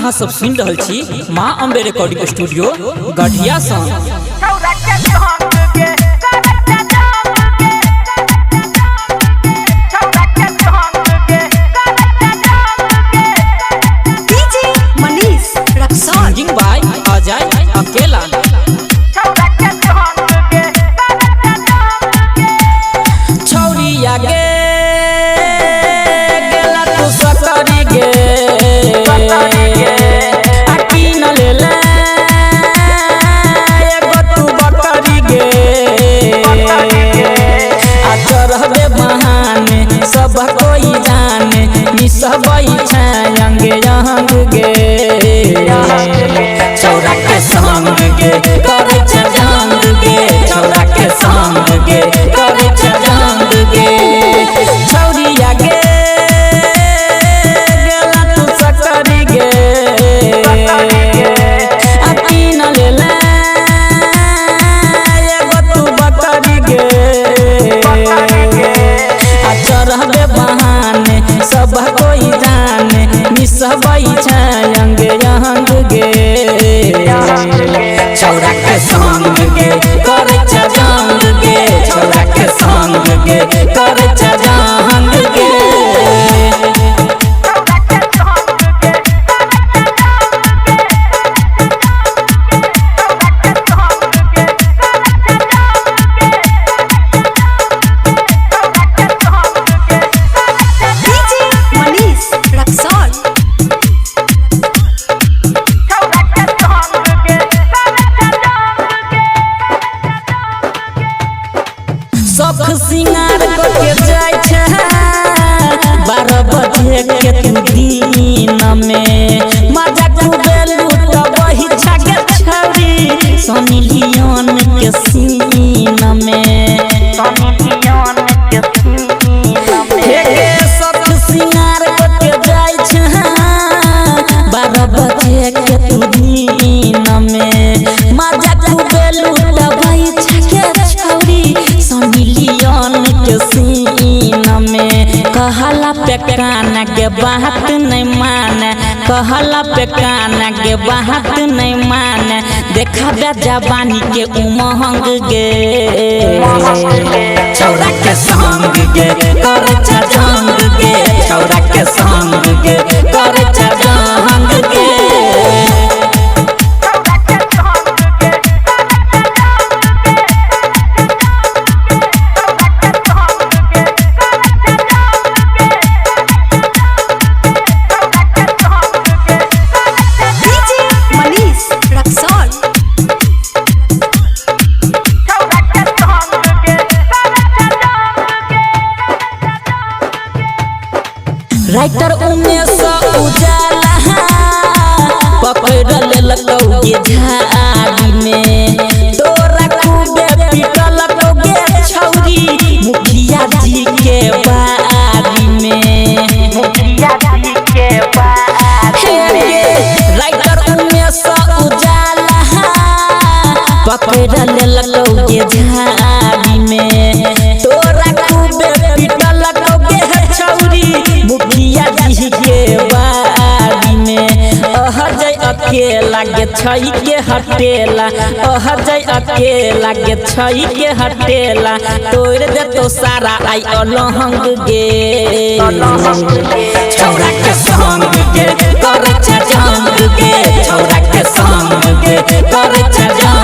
अहाँ सब सुन रहल छी माँ अम्बे रिकॉर्डिंग स्टूडियो गढ़िया सिंगिंग बाय अजय अकेला। छौरिया गे गेला तू सकरी गे आकी न लेले एगो तू बकरी गे आ चढ़बे बहाने सब कोई जाने निसबई छायंगे यंग गे छौरा के संग गे करे छंग गे छौरा के संग गे करे छंग गे छौरिया गे गेला तू सकरी गे आकी न लेले एगो तू बकरी गे आ चढ़बे बहाने सब कोई जाने निसबई छायंगे यंग गे छौरा के संग गे करे छंग गे छौरा के संग गे करे छंग गे। सब सिंगार करके जाय छे 12 बजे के तू दिन में मजा खूबे लूटबही छगे छौरी सनी लियोन के सीन में हे सब सिंगार करके जाय छे 12 बजे के तू दिन में मजा खूबे लूटबही छगे छौरी मिलियन के सीन में कहला पे कान के बात नहीं माने कहला पे कान के बात नहीं माने देखा बे जवानी के उमंग गे छौरा के संग गे करे छंग गे छौरा के संग गे करे छंग गे। राइटर उमेश उजाला पकड़ लेलकौ गे झाड़ी में तोरा खूबे पिटलकौ गे छौरी मुखिया जी के बाड़ी में राइटर उमेश उजाला पकड़ लेलकौ गे झाड़ी में तोरा खूबे पिटलकौ गे छौरी मुखिया जी के बाड़ी में अजय अकेला गे छई के हटेला अजय अकेला गे छई के हटेला तोड़ दे तो सारा आई अलहंग गे छौरा के संग गे करे छंग गे छौरा के संग गे करे छंग